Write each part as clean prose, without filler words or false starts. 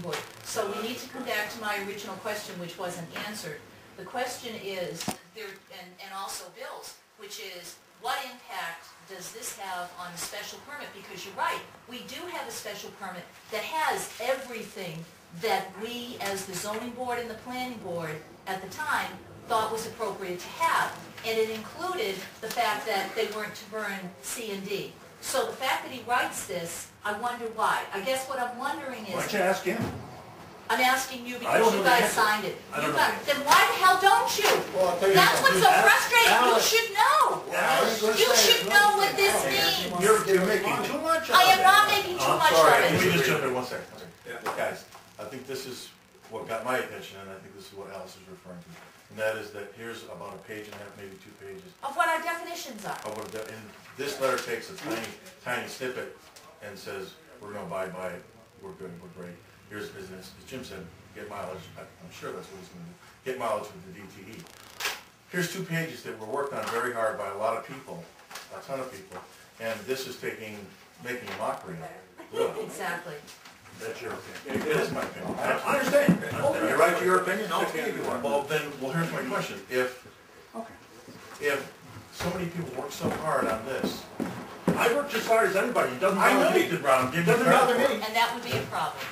board. So we need to come back to my original question, which wasn't answered. The question is, and also Bill's, which is, what impact does this have on the special permit? Because you're right, we do have a special permit that has everything that we, as the zoning board and the planning board at the time, thought was appropriate to have. And it included the fact that they weren't to burn C&D. So the fact that he writes this, I wonder why. I guess what I'm wondering is... Why don't you ask him? I'm asking you because you guys signed it. Then why the hell don't you? Well, that's what's so frustrating. You should know. You should know what this means. You're making too much of it. I am not making too much of it. Let me just jump in 1 second. Guys, I think this is what got my attention, and I think this is what Alice is referring to. And that is that here's about a page and a half, maybe 2 pages. Of what our definitions are. And this letter takes a tiny snippet and says, we're going to abide by it, we're good, we're great. Here's business. As Jim said, get mileage. I'm sure that's what he's going to do. Get mileage with the DTE. Here's 2 pages that were worked on very hard by a lot of people, a ton of people, and this is making a mockery of it. Exactly. That's your opinion. It is my opinion. I understand. You're right to your opinion. Well, here's my question. If so many people work so hard on this, I worked as hard as anybody. It doesn't I know bother you me. did, Brown. Give me Doesn't bother me. And that would be a problem.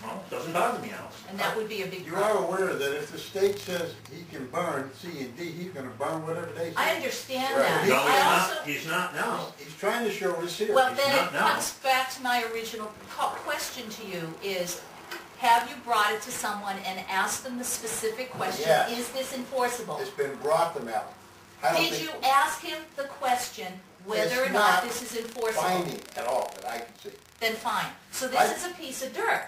Well, it doesn't bother me, Alice. And that would be a big You problem. are aware that if the state says he can burn C&D, he's going to burn whatever they say. I understand Right. that. No, I also, he's not now. He's trying to show us here. well, He's then not it now. comes back to my original question to you is, have you brought it to someone and asked them the specific question, Yes. is this enforceable? It's been brought to Mel. I don't Did think you ask him the question whether It's or not not this is enforceable? binding at all that I can see. Then fine. So this I- is a piece of dirt.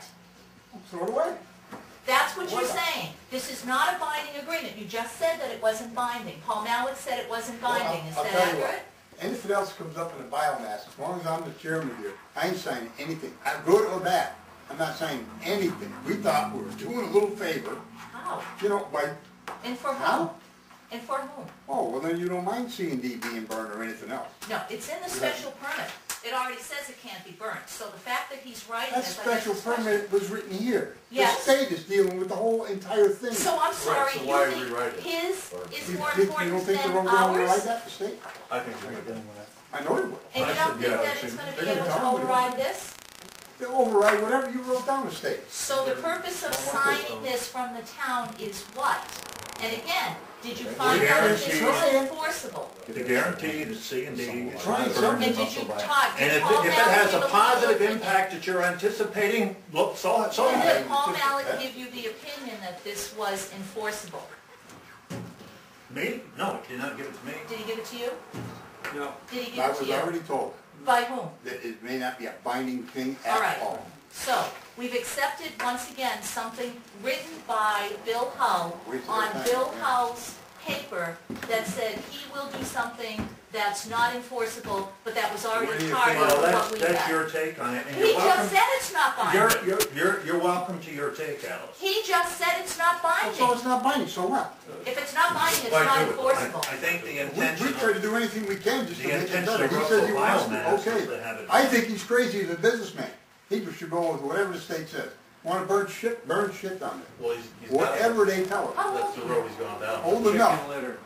Throw it away. That's what you're Why not? saying. This is not a binding agreement. You just said that it wasn't binding. Paul Malik said it wasn't binding. Is I'll that tell you what. accurate? Anything else comes up in the biomass, as long as I'm the chairman here, I ain't signing anything. Good or bad. I'm not signing anything. We thought we were doing a little favor, How? you know, by, And for whom? How? And for whom? oh, well then you don't mind C&D being burned or anything else. No, it's in the special permit. It already says it can't be burnt. So the fact that he's writing That this, I special guess it's permit was written here. Yes. The state is dealing with the whole entire thing. So I'm sorry, so why you think rewrite it? his is more You important don't think they're than going to override ours? that, the state? I think you're going to. I know they will. And you I don't said, think yeah, that I it's said, going to they're be able gonna to tell them. override this? They'll override whatever you wrote down, the state. So the purpose of signing this from the town is what? And again, did you find out if this was enforceable? To guarantee that C&D is Try not it, burned. And did you talk, And did if Paul it Malik has give a a positive legal opinion? impact that you're anticipating, look, so And did Paul Malik give you the opinion that this was enforceable? Me? No, he did not give it to me. Did he give it to you? No. Did he give I it to was you? already told By whom? that it may not be a binding thing All right. at all. So, we've accepted once again something written by Bill Hull Waste of on time, Bill yeah. Hull's paper that said he will do something that's not enforceable, but that was What already do you part think? of Well, what we that's had. your take on it, and He you're just welcome. said it's not binding. You're welcome to your take, Alice. He just said it's not So binding. it's not binding, so what? If it's not binding, it's Why not do it? enforceable. I think the We intention try to of, do anything we can just to The make it intention better. of He Russell says he wants Biomass to, is to okay. have it- I think he's crazy as a businessman. He should go with whatever the state says. Want to burn shit down there. Well, he's got it. Whatever they tell him. How That's old the are you? road he's gone down. Old enough.